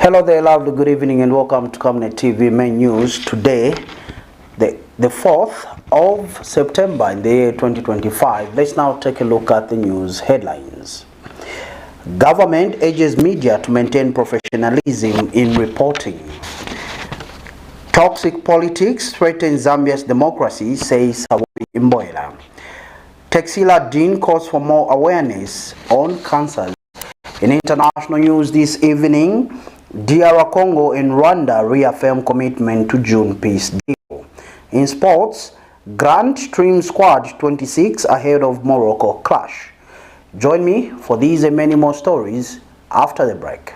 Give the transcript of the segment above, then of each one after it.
Hello there, lovely good evening and welcome to Camnet TV main news. Today, the 4th of September in the year 2025. Let's now take a look at the news headlines. Government urges media to maintain professionalism in reporting. Toxic politics threatens Zambia's democracy, says SABOI IMBOELA. TEXILA Dean calls for more awareness on cancers. In international news this evening, Congo and Rwanda reaffirm commitment to June peace deal. In sports, Grand Stream Squad 26 ahead of Morocco clash. Join me for these and many more stories after the break.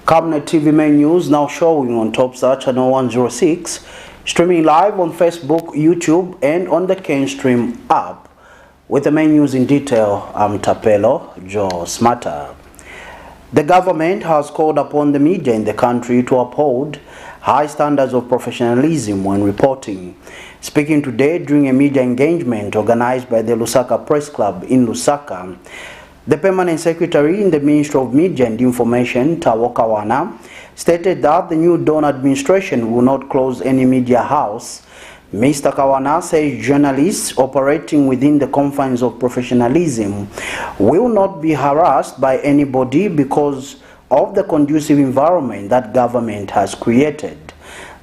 Camnet TV main news now showing on Topstar channel 106, streaming live on Facebook, YouTube, and on the CanStream app. With the main news in detail, I'm Tapelo Joe Smarter. The government has called upon the media in the country to uphold high standards of professionalism when reporting. Speaking today during a media engagement organized by the Lusaka Press Club in Lusaka, the Permanent Secretary in the Ministry of Media and Information, Tawo Kawana, stated that the new Dawn administration will not close any media house. Mr. Kawana says journalists operating within the confines of professionalism will not be harassed by anybody because of the conducive environment that government has created.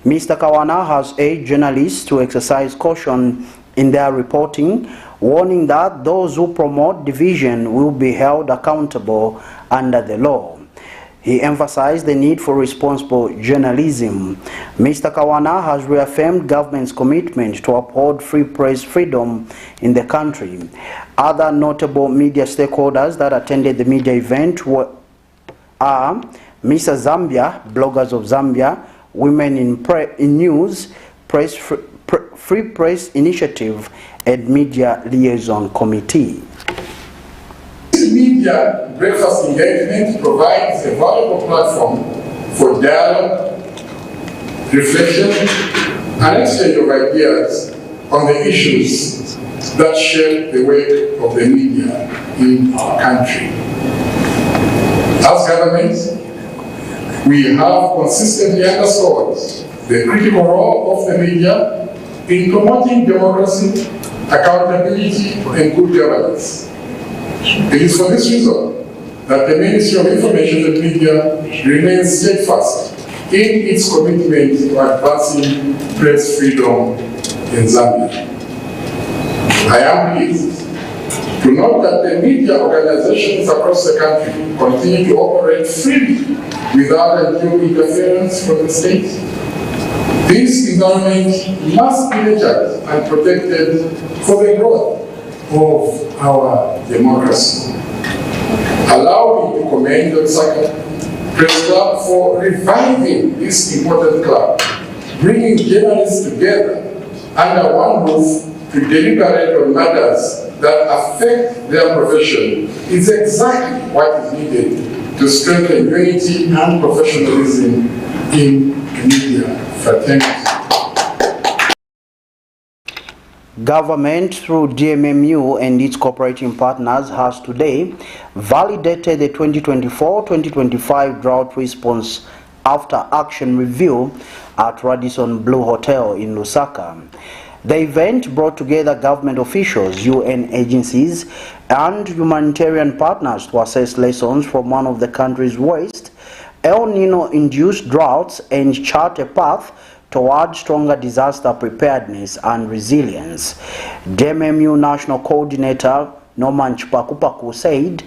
Mr. Kawana has urged journalists to exercise caution in their reporting, warning that those who promote division will be held accountable under the law. He emphasized the need for responsible journalism. Mr. Kawana has reaffirmed government's commitment to uphold free press freedom in the country. Other notable media stakeholders that attended the media event are Mr. Zambia, Bloggers of Zambia, Women in News, Free Press Initiative, and Media Liaison Committee. This media breakfast engagement provides a valuable platform for dialogue, reflection, and exchange of ideas on the issues that shape the work of the media in our country. As governments, we have consistently underscored the critical role of the media in promoting democracy, accountability, and good governance. It is for this reason that the Ministry of Information and Media remains steadfast in its commitment to advancing press freedom in Zambia. I am pleased to note that the media organizations across the country continue to operate freely without undue interference from the state. This environment must be nurtured and protected for the growth of our democracy. Allow me to commend the Lusaka Press Club for reviving this important club, bringing journalists together under one roof to deliberate on matters that affect their profession is exactly what is needed to strengthen unity and professionalism in media fraternity. Government, through DMMU and its cooperating partners, has today validated the 2024-2025 drought response after action review at Radisson Blue Hotel in Lusaka. The event brought together government officials, UN agencies, and humanitarian partners to assess lessons from one of the country's worst El Nino-induced droughts and chart a path towards stronger disaster preparedness and resilience. DMMU National Coordinator Norman Chipakupaku said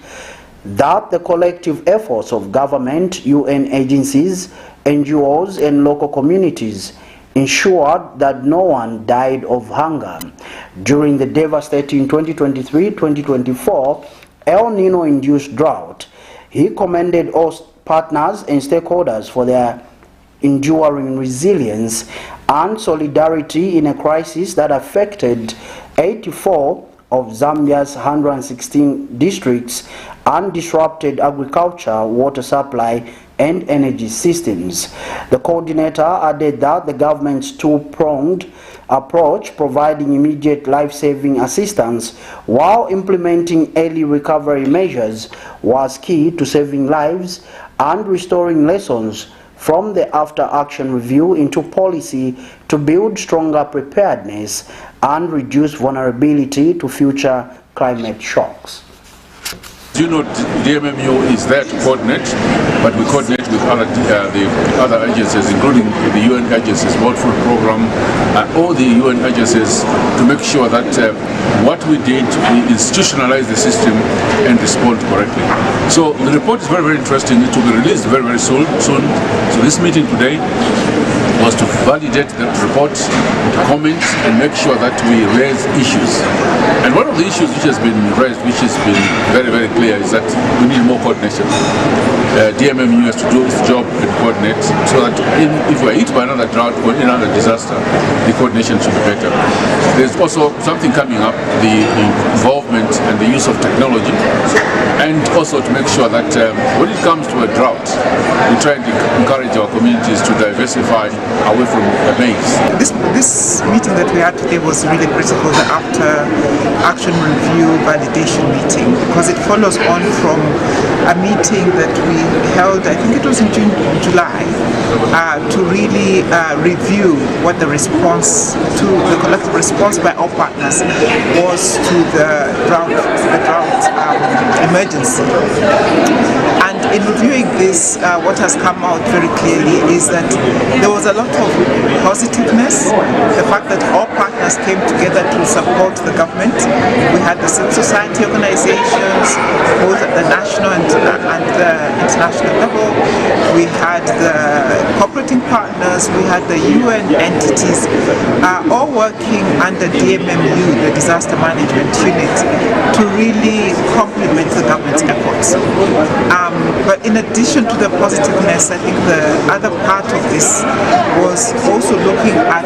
that the collective efforts of government, UN agencies, NGOs, and local communities ensured that no one died of hunger during the devastating 2023-2024 El Nino-induced drought. He commended all partners and stakeholders for their enduring resilience and solidarity in a crisis that affected 84 of Zambia's 116 districts and disrupted agriculture, water supply, and energy systems. The coordinator added that the government's two-pronged approach, providing immediate life-saving assistance while implementing early recovery measures, was key to saving lives and restoring lessons from the after-action review into policy to build stronger preparedness and reduce vulnerability to future climate shocks. You know, DMMU is there to coordinate, but we coordinate with the other agencies, including the UN agencies, World Food Program, all the UN agencies, to make sure that what we did, we institutionalize the system and respond correctly. So the report is very, very interesting. It will be released very, very soon. So this meeting today was to validate that report, to comment and make sure that we raise issues. And one of the issues which has been raised, which has been very, very clear, is that we need more coordination. DMMU has to do its job and coordinate so that if we're hit by another drought or another disaster, the coordination should be better. There's also something coming up, the involvement and the use of technology, and also to make sure that when it comes to a drought, we try to encourage our communities to diversify away from maize. This meeting that we had today was really critical, the after-action review validation meeting, because it follows on from a meeting that we held, I think it was in July, to really review what the response to the collective response by all partners was to the drought emergency. And in reviewing this, what has come out very clearly is that there was a lot of positiveness, the fact that all partners came together to support the government. We had the civil society organizations, both at the national and the international level. We had the cooperating partners, we had the UN entities, all working under DMMU, the Disaster Management Unit, to really complement the government's efforts. But in addition to the positiveness, I think the other part of this was also looking at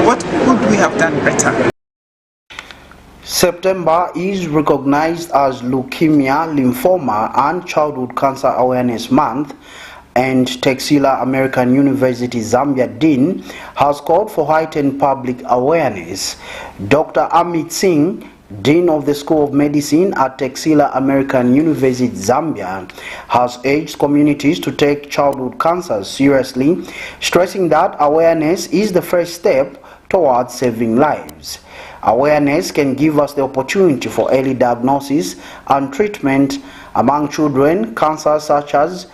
what could we have done better. September is recognized as Leukemia, Lymphoma, and Childhood Cancer Awareness Month, and TEXILA American University Zambia Dean has called for heightened public awareness. Dr. Amit Singh, Dean of the School of Medicine at TEXILA American University Zambia, has urged communities to take childhood cancers seriously, stressing that awareness is the first step towards saving lives. Awareness can give us the opportunity for early diagnosis and treatment among children. Cancers such as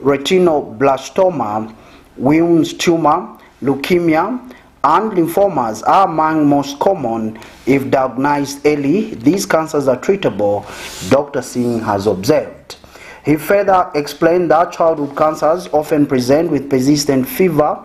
retinoblastoma, Wilms tumor, leukemia, and lymphomas are among most common. If diagnosed early, these cancers are treatable, Dr. Singh has observed. He further explained that childhood cancers often present with persistent fever,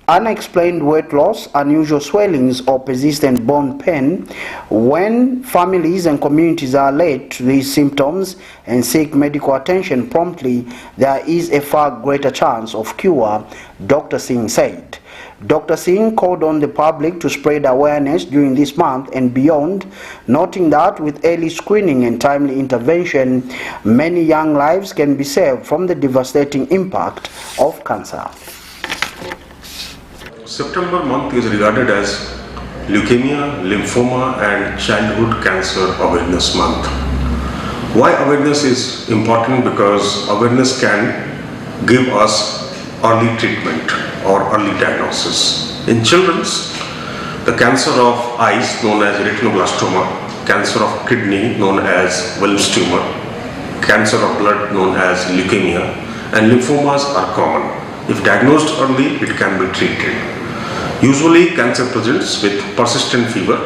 unexplained weight loss, unusual swellings, or persistent bone pain. When families and communities are alert to these symptoms and seek medical attention promptly, there is a far greater chance of cure, Dr. Singh said. Dr. Singh called on the public to spread awareness during this month and beyond, noting that with early screening and timely intervention, many young lives can be saved from the devastating impact of cancer. September month is regarded as Leukemia, Lymphoma and Childhood Cancer Awareness Month. Why awareness is important? Because awareness can give us early treatment or early diagnosis. In children, the the cancer of eyes known as retinoblastoma, cancer of kidney known as Wilms tumor, cancer of blood known as leukemia, and lymphomas are common. If diagnosed early, it can be treated. Usually, cancer presents with persistent fever,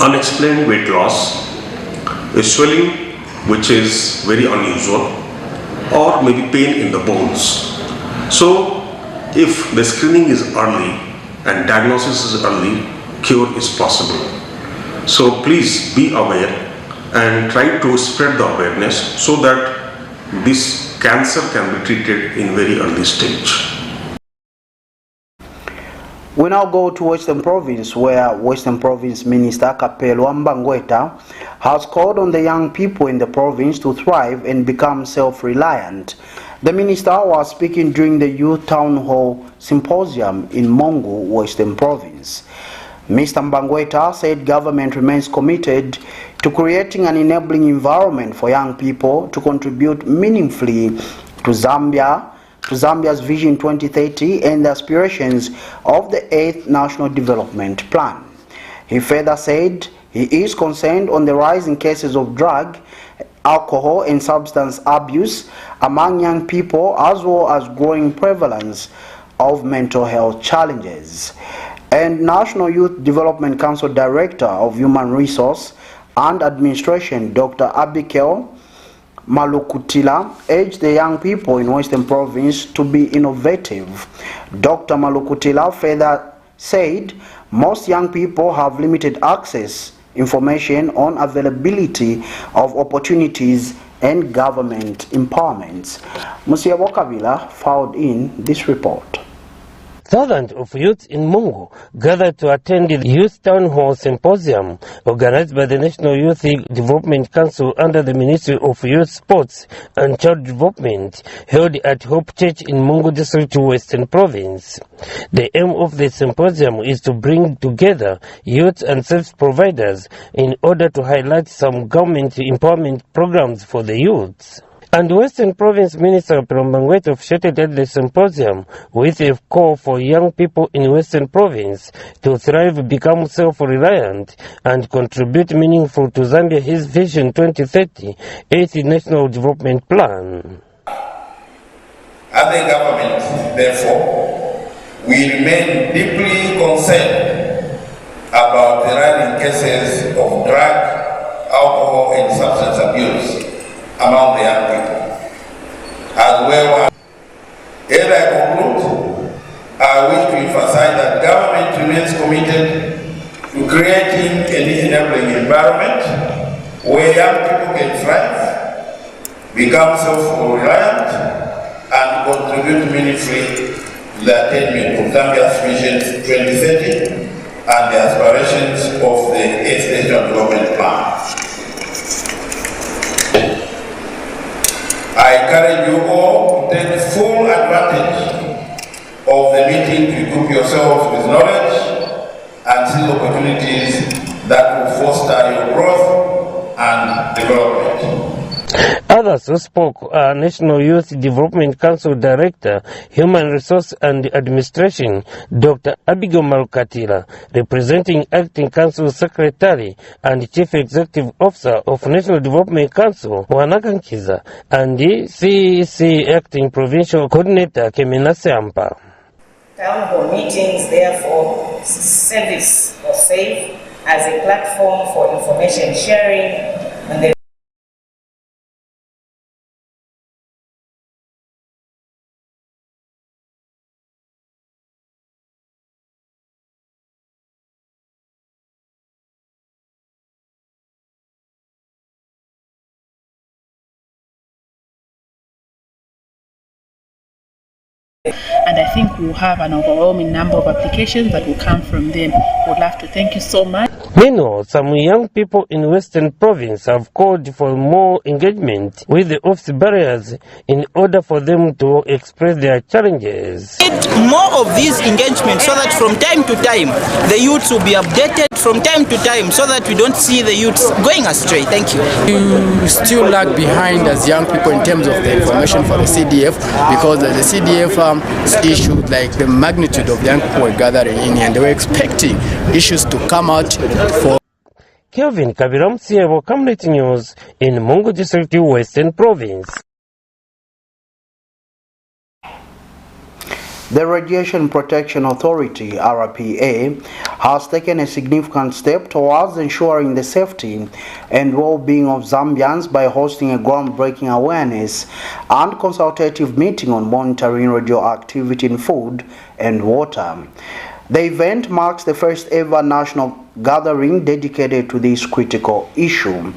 unexplained weight loss, a swelling which is very unusual, or maybe pain in the bones. So, if the screening is early and diagnosis is early, cure is possible. So please be aware and try to spread the awareness so that this cancer can be treated in very early stage. We now go to Western Province, where Western Province Minister Kapelwa Mbangweta has called on the young people in the province to thrive and become self-reliant. The minister was speaking during the Youth Town Hall Symposium in Mongo, Western Province. Mr. Mbangweta said government remains committed to creating an enabling environment for young people to contribute meaningfully to Zambia's Vision 2030 and the aspirations of the 8th National Development Plan. He further said he is concerned on the rise in cases of drug, alcohol and substance abuse among young people, as well as growing prevalence of mental health challenges. And National Youth Development Council Director of Human Resource and Administration, Dr. Abigail Malukutila, urged the young people in Western Province to be innovative. Dr. Malukutila further said most young people have limited access information on availability of opportunities and government empowerments. Musia Wakavila filed in this report. Thousands of youth in Mongo gathered to attend the Youth Town Hall Symposium organized by the National Youth Development Council under the Ministry of Youth, Sports and Child Development, held at Hope Church in Mongo District, Western Province. The aim of the symposium is to bring together youth and service providers in order to highlight some government empowerment programs for the youths. And Western Province Minister Mbangweta officiated at the symposium with a call for young people in Western Province to thrive, become self-reliant, and contribute meaningful to Zambia's Vision 2030, 8th National Development Plan. As a government, therefore, we remain deeply concerned about the rising cases of drug, alcohol, and substance abuse among the young people. As well as I conclude, I wish to emphasize that government remains committed to creating an enabling environment where young people can thrive, become self-reliant, and contribute meaningfully to the attainment of Zambia's Vision 2030 and the aspirations of the 8th National Development Plan. I encourage you all to take full advantage of the meeting to equip yourselves with knowledge and seize opportunities that will foster your growth and development. Others who spoke are National Youth Development Council Director, Human Resource and Administration, Dr. Abigail Malukutila, representing Acting Council Secretary and Chief Executive Officer of National Development Council, Wanakankiza, and the CEC Acting Provincial Coordinator, Keminase Ampa. Town hall meetings therefore service or serve as a platform for information sharing and the and I think we'll have an overwhelming number of applications that will come from them. Would love to thank you so much. Meanwhile, some young people in Western Province have called for more engagement with the office barriers in order for them to express their challenges. More of these engagements so that from time to time the youths will be updated from time to time so that we don't see the youths going astray. Thank you. We still lag behind as young people in terms of the information for the CDF because the CDF issues like the magnitude of the young people were gathering in, and they were expecting issues to come out for. Kelvin Kabiram, CIO Camnet News in Mungu District, Western Province. The Radiation Protection Authority, RWA, has taken a significant step towards ensuring the safety and well-being of Zambians by hosting a groundbreaking awareness and consultative meeting on monitoring radioactivity in food and water. The event marks the first ever national gathering dedicated to this critical issue.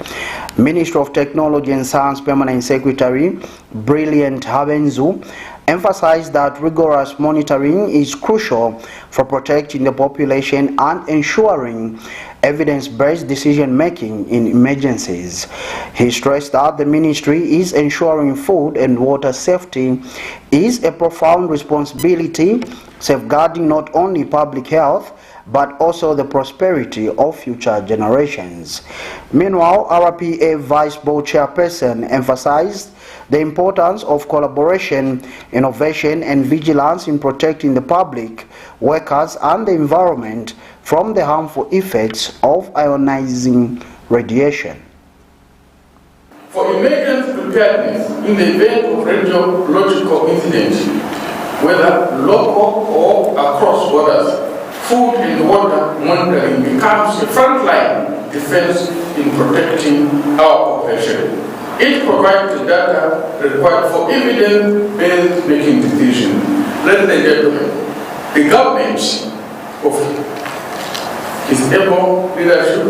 Ministry of Technology and Science Permanent Secretary Brilliant Habenzu emphasized that rigorous monitoring is crucial for protecting the population and ensuring evidence-based decision-making in emergencies. He stressed that the ministry is ensuring food and water safety is a profound responsibility, safeguarding not only public health but also the prosperity of future generations. Meanwhile, RWA Vice Board Chairperson emphasized the importance of collaboration, innovation, and vigilance in protecting the public, workers, and the environment from the harmful effects of ionizing radiation. For emergency preparedness in the event of radiological incidents, whether local or across borders, food and water monitoring becomes a frontline defense in protecting our population. It provides the data required for evidence-based making decisions. Ladies and gentlemen, the government of His able leadership,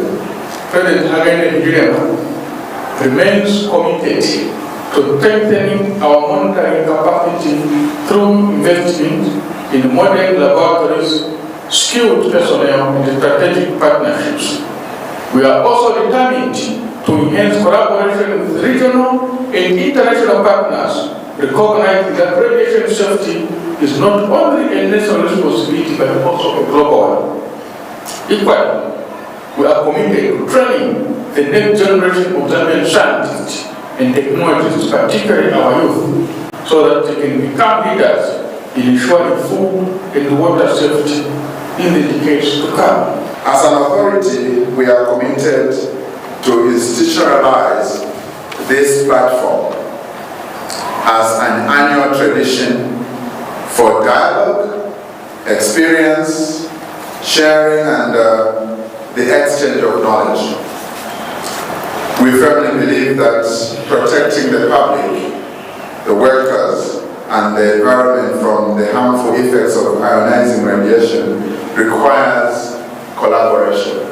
President Hagen remains committed to strengthening our monitoring capacity through investment in modern laboratories, skilled personnel, and strategic partnerships. We are also determined to enhance collaboration with regional and international partners, recognizing that radiation safety is not only a national responsibility but also a global one. Equally, we are committed to training the next generation of Zambian scientists and technologists, particularly our youth, so that they can become leaders in ensuring food and water safety in the decades to come. As an authority, we are committed to institutionalize this platform as an annual tradition for dialogue, experience, sharing, and the exchange of knowledge. We firmly believe that protecting the public, the workers, and the environment from the harmful effects of ionizing radiation requires collaboration.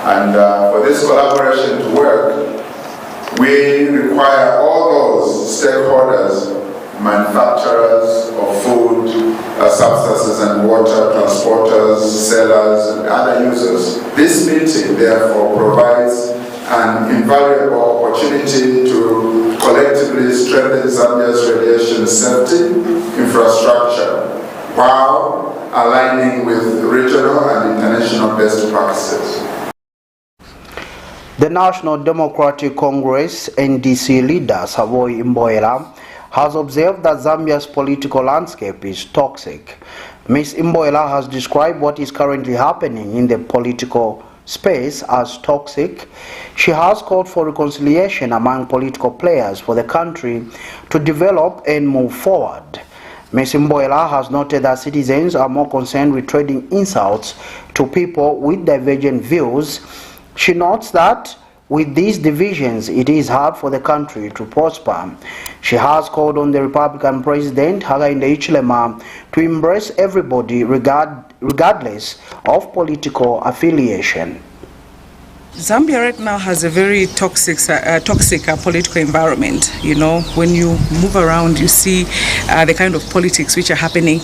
And for this collaboration to work, we require all those stakeholders, manufacturers of food, substances and water, transporters, sellers, and other users. This meeting, therefore, provides an invaluable opportunity to collectively strengthen Zambia's radiation safety infrastructure while aligning with regional and international best practices. The National Democratic Congress NDC leader SABOI IMBOELA has observed that Zambia's political landscape is toxic. Ms. IMBOELA has described what is currently happening in the political space as toxic. She has called for reconciliation among political players for the country to develop and move forward. Ms. IMBOELA has noted that citizens are more concerned with trading insults to people with divergent views. She notes that with these divisions, it is hard for the country to prosper. She has called on the Republican President Hakainde Hichilema to embrace everybody regardless of political affiliation. Zambia right now has a very toxic political environment. You know, when you move around, you see the kind of politics which are happening.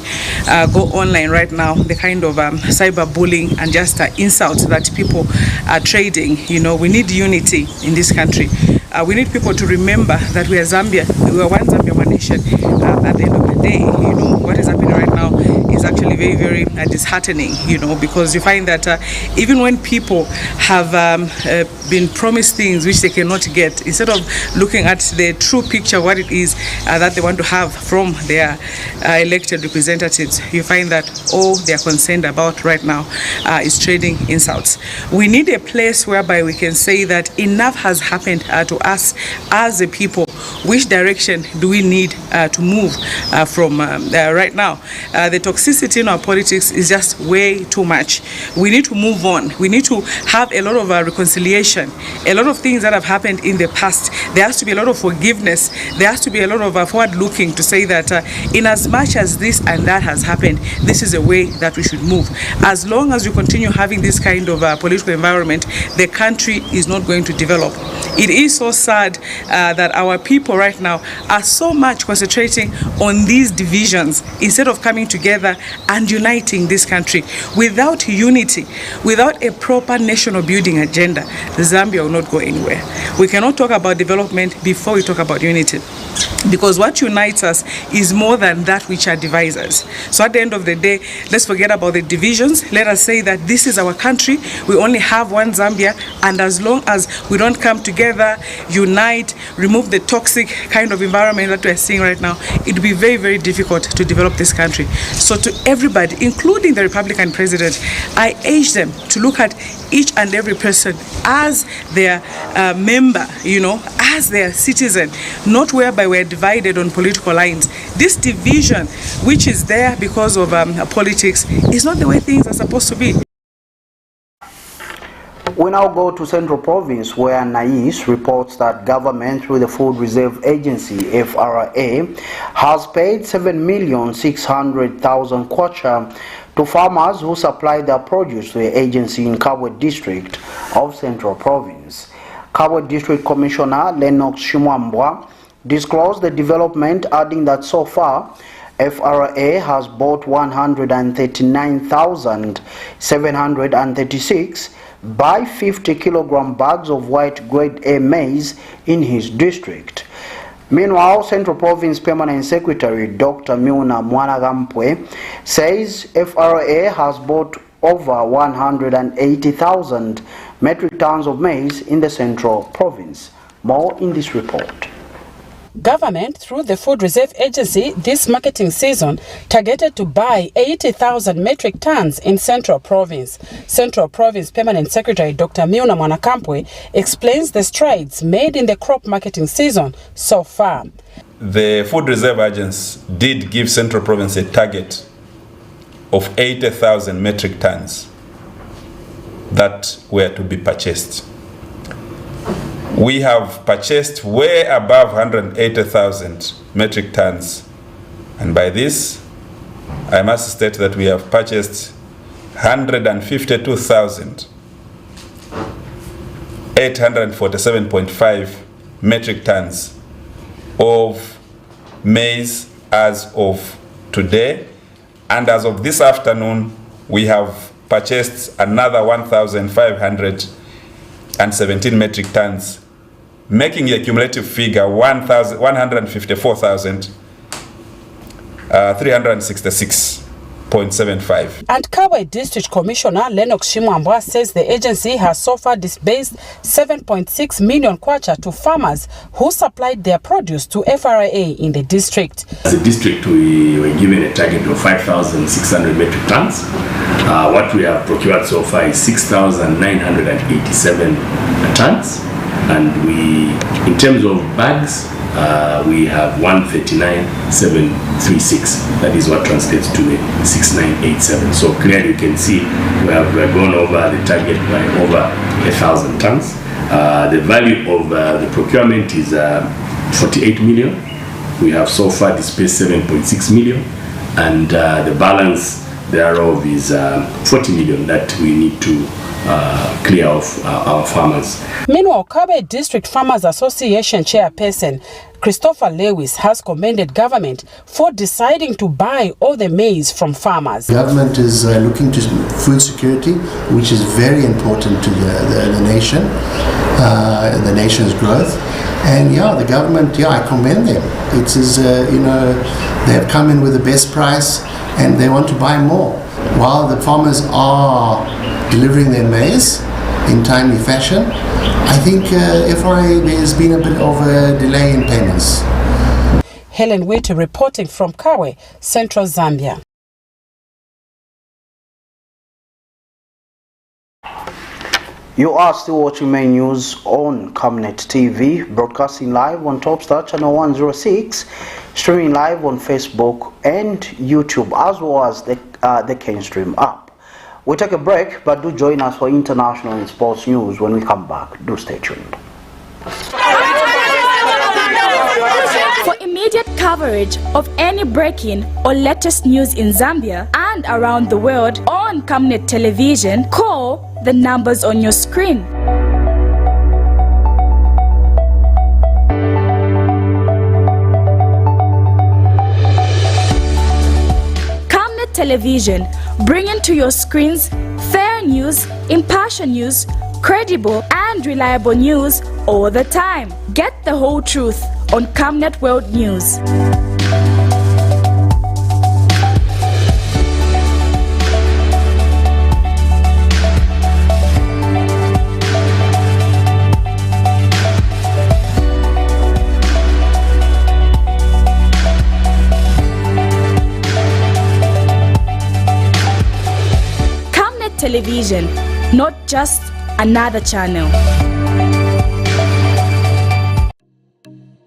Go online right now, the kind of cyberbullying and just insults that people are trading. You know, we need unity in this country. We need people to remember that we are Zambia. We are one Zambia, our nation. At the end of the day, what is happening right now is actually very, very disheartening, because you find that even when people have been promised things which they cannot get, instead of looking at the true picture, what it is that they want to have from their elected representatives, you find that all they are concerned about right now is trading insults. We need a place whereby we can say that enough has happened to us as a people. Which direction do we need to move from right now? The toxicity in our politics is just way too much. We need to move on. We need to have a lot of reconciliation. A lot of things that have happened in the past, there has to be a lot of forgiveness. There has to be a lot of forward looking to say that in as much as this and that has happened, this is a way that we should move. As long as we continue having this kind of political environment, the country is not going to develop. It is so sad that our people right now are so much concentrating on these divisions instead of coming together and uniting this country. Without unity, without a proper national building agenda, Zambia will not go anywhere. We cannot talk about development before we talk about unity, because what unites us is more than that which divides us. So at the end of the day, let's forget about the divisions. Let us say that this is our country. We only have one Zambia, and as long as we don't come together, unite, remove the toxic kind of environment that we're seeing right now, it will be very, very difficult to develop this country. So to everybody, including the Republican president, I urge them to look at each and every person as their member, as their citizen, not whereby we're divided on political lines. This division, which is there because of politics, is not the way things are supposed to be. We now go to Central Province, where NAIS reports that government through the Food Reserve Agency, FRA, has paid 7,600,000 kwacha to farmers who supply their produce to the agency in Kabwe district of Central Province. Kabwe District Commissioner Lennox Shimwambwa disclosed the development, adding that so far, FRA has bought 139,736 by 50 kilogram bags of white grade A maize in his district. Meanwhile, Central Province Permanent Secretary Dr. Miuna Mwanagampwe says FRA has bought over 180,000 metric tons of maize in the Central Province. More in this report. Government, through the Food Reserve Agency, this marketing season targeted to buy 80,000 metric tons in Central Province. Central Province Permanent Secretary Dr. Miuna Mwanagampwe explains the strides made in the crop marketing season so far. The Food Reserve Agency did give Central Province a target of 80,000 metric tons that were to be purchased. We have purchased way above 180,000 metric tons, and by this I must state that we have purchased 152,847.5 metric tons of maize as of today, and as of this afternoon we have purchased another 1,517 metric tons, making a cumulative figure 154,366.75. And Kabwe District Commissioner Lennox Shimwambwa says the agency has so far disbursed 7.6 million kwacha to farmers who supplied their produce to FRA in the district. As a district, we were given a target of 5,600 metric tons. What we have procured so far is 6,987 tons. And we, in terms of bags, we have 139,736. That is what translates to 6,987. So clearly you can see we have gone over the target by over 1,000 tons. The value of the procurement is 48 million. We have so far disbursed 7.6 million, and the balance thereof is 40 million that we need to clear off our farmers. Meanwhile, Kabwe District Farmers Association Chairperson Christopher Lewis has commended government for deciding to buy all the maize from farmers. Government is looking to food security, which is very important to the nation, the nation's growth. And yeah, the government, yeah, I commend them. It is, you know, they have come in with the best price and they want to buy more. While the farmers are delivering their maize in timely fashion, I think FRA, there's been a bit of a delay in payments. Helen Witte reporting from Kawe, Central Zambia. You are still watching main news on Camnet TV, broadcasting live on Topstar channel 106, streaming live on Facebook and YouTube, as well as the CanStream app. We'll take a break, but do join us for international and sports news when we come back. Do stay tuned. For immediate coverage of any breaking or latest news in Zambia and around the world on Camnet Television, call the numbers on your screen. Camnet Television, bringing to your screens fair news, impartial news, credible and reliable news all the time. Get the whole truth on Camnet World News. Camnet Television, not just another channel.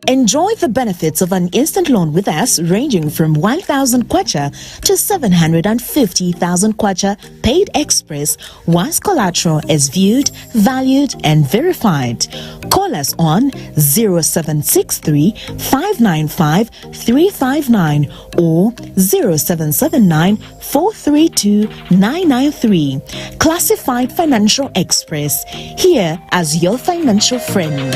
Enjoy the benefits of an instant loan with us ranging from 1,000 kwacha to 750,000 kwacha paid express once collateral is viewed, valued and verified. Call us on 0763 595 359 or 0779 432 993. Classified Financial Express, here as your financial friend.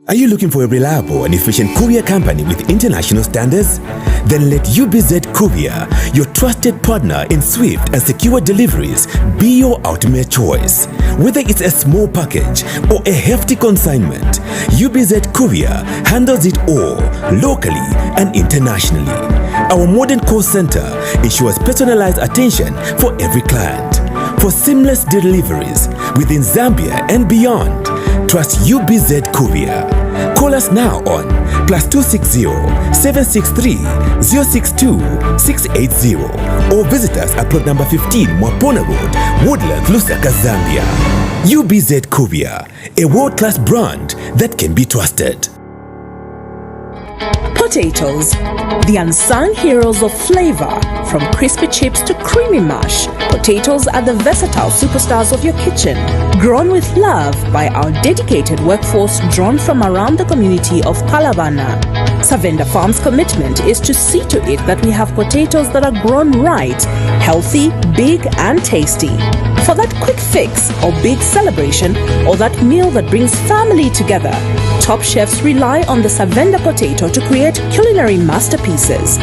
Are you looking for a reliable and efficient courier company with international standards? Then let UBZ Courier, your trusted partner in swift and secure deliveries, be your ultimate choice. Whether it's a small package or a hefty consignment, UBZ Courier handles it all, locally and internationally. Our modern call center ensures personalized attention for every client. For seamless deliveries within Zambia and beyond, trust UBZ Courier. Call us now on +260 763 062 680 or visit us at plot number 15 Mwapona Road, Woodlands, Lusaka, Zambia. UBZ Courier, a world-class brand that can be trusted. Potatoes, the unsung heroes of flavor. From crispy chips to creamy mash, potatoes are the versatile superstars of your kitchen. Grown with love by our dedicated workforce drawn from around the community of Palavana. Savenda Farm's commitment is to see to it that we have potatoes that are grown right, healthy, big and tasty. For that quick fix or big celebration or that meal that brings family together, top chefs rely on the Savenda potato to create culinary masterpieces.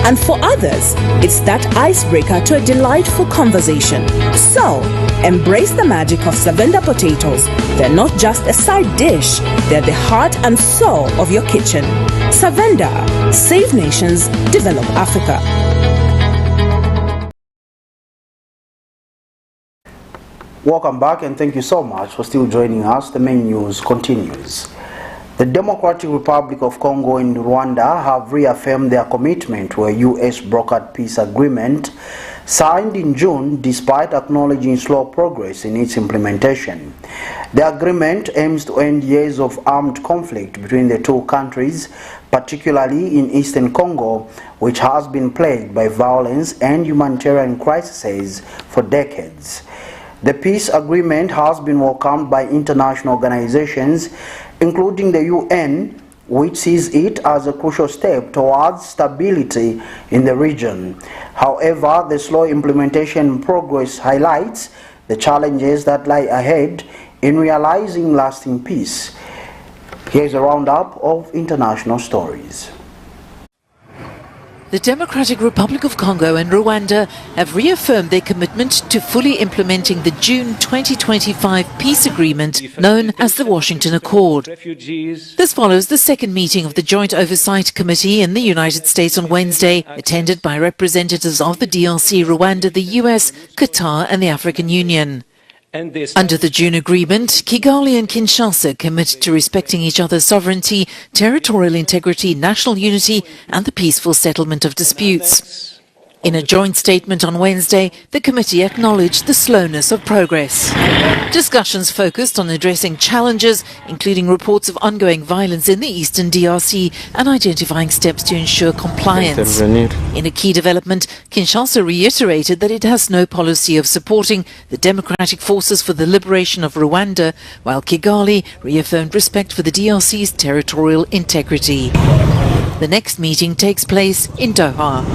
And for others, it's that icebreaker to a delightful conversation. So, embrace the magic of Savenda potatoes. They're not just a side dish, they're the heart and soul of your kitchen. Savenda, save nations, develop Africa. Welcome back and thank you so much for still joining us. The main news continues. The Democratic Republic of Congo and Rwanda have reaffirmed their commitment to a U.S. brokered peace agreement signed in June despite acknowledging slow progress in its implementation. The agreement aims to end years of armed conflict between the two countries, particularly in eastern Congo, which has been plagued by violence and humanitarian crises for decades. The peace agreement has been welcomed by international organizations, including the UN, which sees it as a crucial step towards stability in the region. However, the slow implementation progress highlights the challenges that lie ahead in realizing lasting peace. Here's a roundup of international stories. The Democratic Republic of Congo and Rwanda have reaffirmed their commitment to fully implementing the June 2025 peace agreement known as the Washington Accord. This follows the second meeting of the Joint Oversight Committee in the United States on Wednesday, attended by representatives of the DRC, Rwanda, the US, Qatar and the African Union. Under the June agreement, Kigali and Kinshasa commit to respecting each other's sovereignty, territorial integrity, national unity and the peaceful settlement of disputes. In a joint statement on Wednesday, the committee acknowledged the slowness of progress. Discussions focused on addressing challenges, including reports of ongoing violence in the eastern DRC and identifying steps to ensure compliance. In a key development, Kinshasa reiterated that it has no policy of supporting the Democratic Forces for the Liberation of Rwanda, while Kigali reaffirmed respect for the DRC's territorial integrity. The next meeting takes place in Doha.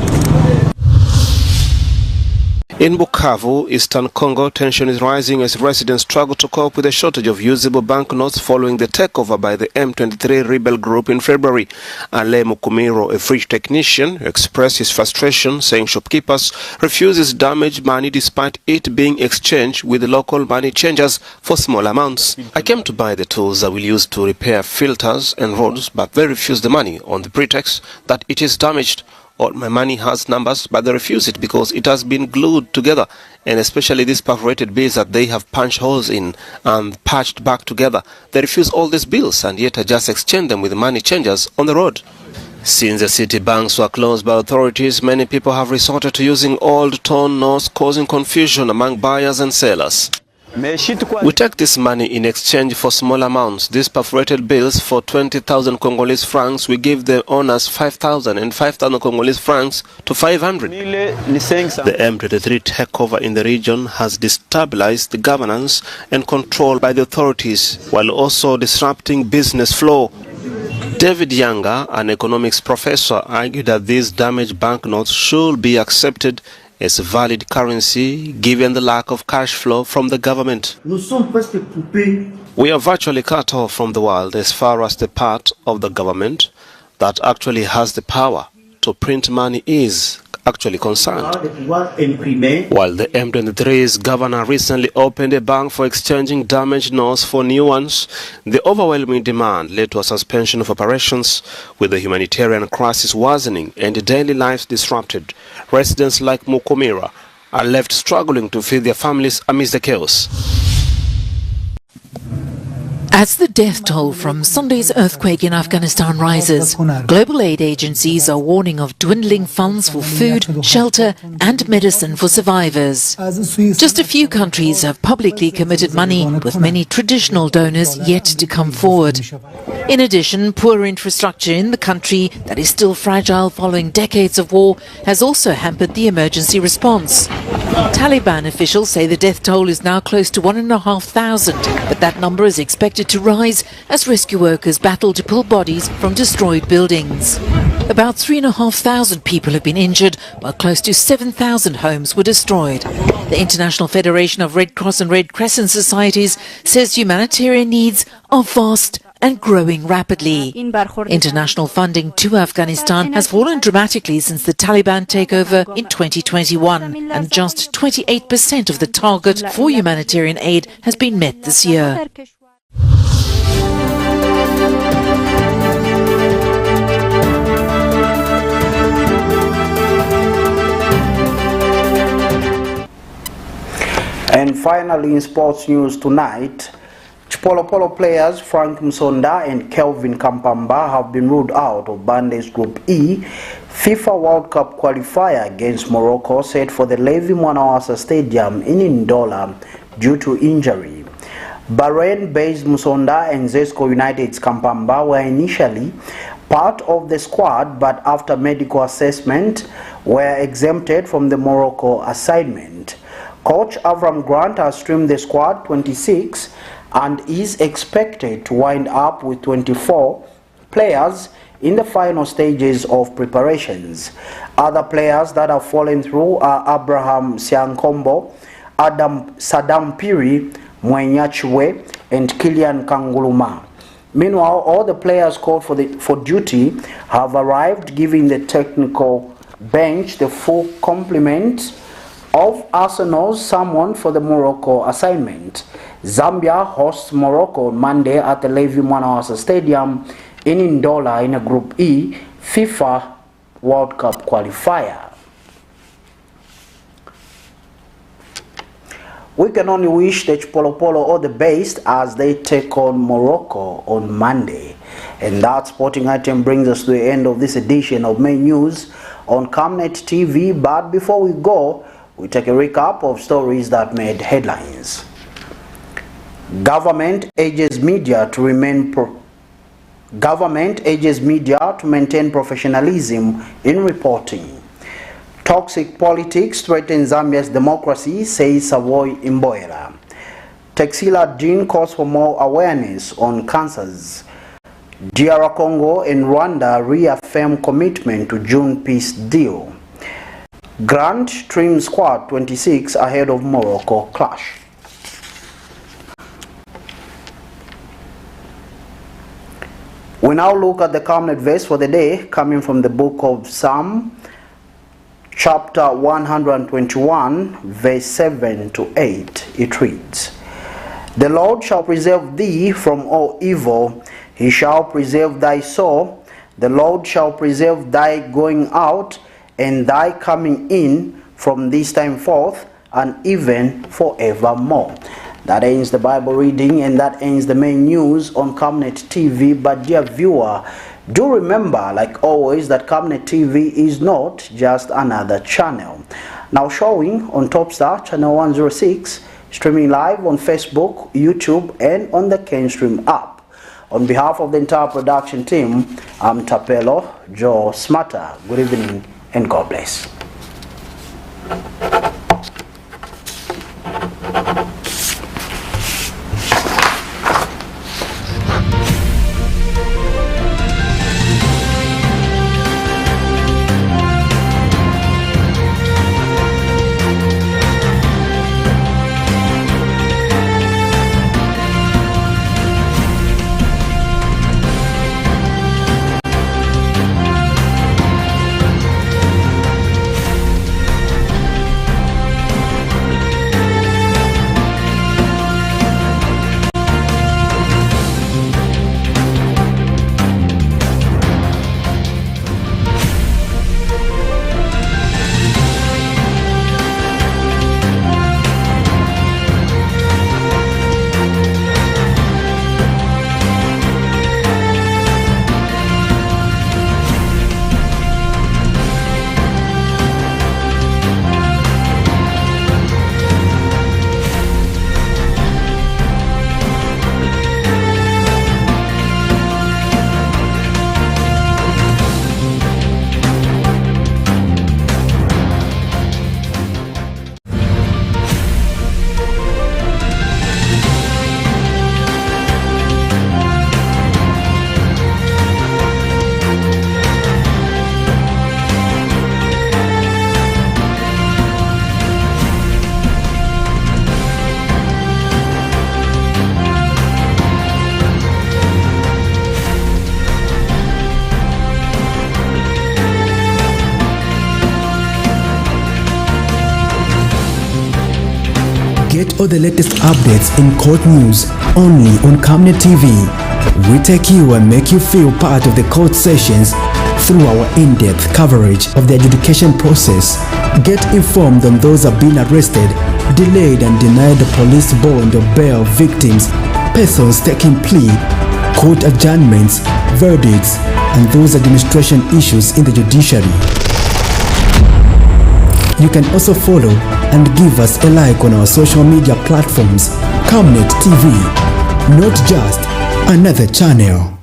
In Bukavu, eastern Congo, tension is rising as residents struggle to cope with a shortage of usable banknotes following the takeover by the M23 rebel group in February. Ale Mukumiro, a fridge technician, expressed his frustration, saying shopkeepers refuse damaged money despite it being exchanged with local money changers for small amounts. I came to buy the tools I will use to repair filters and rods, but they refuse the money on the pretext that it is damaged. All my money has numbers, but they refuse it because it has been glued together, and especially these perforated bills that they have punched holes in and patched back together. They refuse all these bills, and yet I just exchange them with money changers on the road. Since the city banks were closed by authorities, many people have resorted to using old torn notes, causing confusion among buyers and sellers. We take this money in exchange for small amounts. These perforated bills for 20,000 Congolese francs, we give the owners 5,000 and 5,000 Congolese francs to 500. The M23 takeover in the region has destabilized the governance and control by the authorities, while also disrupting business flow. David Yanga, an economics professor, argued that these damaged banknotes should be accepted as a valid currency given the lack of cash flow from the government. We are virtually cut off from the world as far as the part of the government that actually has the power to print money is actually concerned. While the M23's governor recently opened a bank for exchanging damaged notes for new ones, the overwhelming demand led to a suspension of operations, with the humanitarian crisis worsening and daily lives disrupted. Residents like Mukumira are left struggling to feed their families amidst the chaos. As the death toll from Sunday's earthquake in Afghanistan rises, global aid agencies are warning of dwindling funds for food, shelter and medicine for survivors. Just a few countries have publicly committed money, with many traditional donors yet to come forward. In addition, poor infrastructure in the country that is still fragile following decades of war has also hampered the emergency response. Taliban officials say the death toll is now close to 1,500, but that number is expected to rise as rescue workers battle to pull bodies from destroyed buildings. About 3,500 people have been injured, while close to 7,000 homes were destroyed. The International Federation of Red Cross and Red Crescent Societies says humanitarian needs are vast and growing rapidly. International funding to Afghanistan has fallen dramatically since the Taliban takeover in 2021, and just 28% of the target for humanitarian aid has been met this year. And finally, in sports news tonight, Polo players Frank Msonda and Kelvin Kampamba have been ruled out of Bande's Group E FIFA World Cup qualifier against Morocco set for the Levi Mwanawasa Stadium in Ndola due to injury. Bahrain-based Msonda and Zesco United's Kampamba were initially part of the squad, but after medical assessment were exempted from the Morocco assignment. Coach Avram Grant has trimmed the squad 26 and is expected to wind up with 24 players in the final stages of preparations. Other players that have fallen through are Abraham Siankombo, Saddam Piri, Mwenyachwe, and Kilian Kanguluma. Meanwhile, all the players called for duty have arrived, giving the technical bench the full complement of Arsenal's summon for the Morocco assignment. Zambia hosts Morocco on Monday at the Levi Mwanawasa Stadium in Ndola in a Group E FIFA World Cup qualifier. We can only wish the Chipolopolo all the best as they take on Morocco on Monday. And that sporting item brings us to the end of this edition of Main News on Camnet TV. But before we go, we take a recap of stories that made headlines. Government urges media to maintain professionalism in reporting. Toxic politics threaten Zambia's democracy, says SABOI IMBOELA. TEXILA Dean calls for more awareness on cancers. DR Congo and Rwanda reaffirm commitment to June peace deal. Grant trims squad 26 ahead of Morocco clash. We now look at the Camnet verse for the day, coming from the book of Psalm, chapter 121, verse 7 to 8. It reads, "The Lord shall preserve thee from all evil. He shall preserve thy soul. The Lord shall preserve thy going out and thy coming in from this time forth and even forevermore." That ends the Bible reading, and that ends the main news on Camnet TV. But dear viewer, do remember, like always, that Camnet TV is not just another channel. Now showing on Topstar channel 106, streaming live on Facebook, YouTube, and on the CanStream app. On behalf of the entire production team, I'm Tapelo Joe Smarter. Good evening and God bless. Get all the latest updates in court news only on Camnet TV. We take you and make you feel part of the court sessions through our in-depth coverage of the adjudication process. Get informed on those who have been arrested, delayed and denied the police bond or bail victims, persons taking plea, court adjournments, verdicts, and those administration issues in the judiciary. You can also follow and give us a like on our social media platforms. Camnet TV, not just another channel.